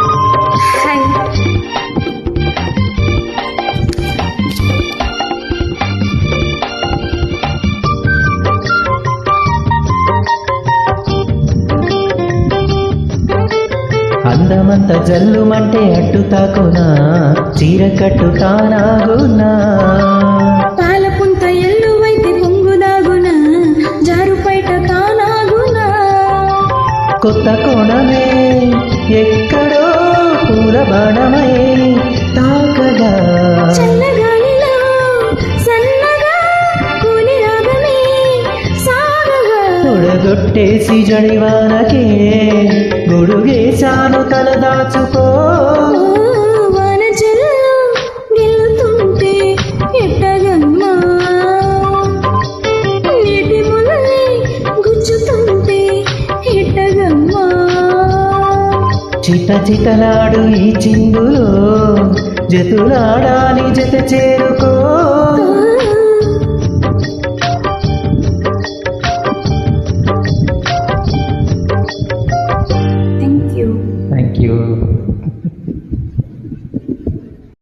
Hi. అందమంత జల్లుమంటే అడ్డు తాకునా చీర కట్టు తానాగునా పాల పుంత ఎల్లువైతే పొంగుదాగునా జారు పైట తానాగునా కొత్త కోణమే ఎక్కడో పూల బాణమై తాకగా చల్లగాలిలో సన్నగా కూలి రాగమే సాగగా తొడగొట్టేసి జడివానకే గొడుగేశాను తల దాచుకో వాన జల్లు గిల్లుతుంటే ఎట్టగమ్మా నీటి ముల్లి గుచ్చుతుంటే ఎట్టగమ్మా చిట చిటలాడు ఈ చిందులో జతులాడాలి జత చేరుకో థ్యాంక్ యూ. Thank you.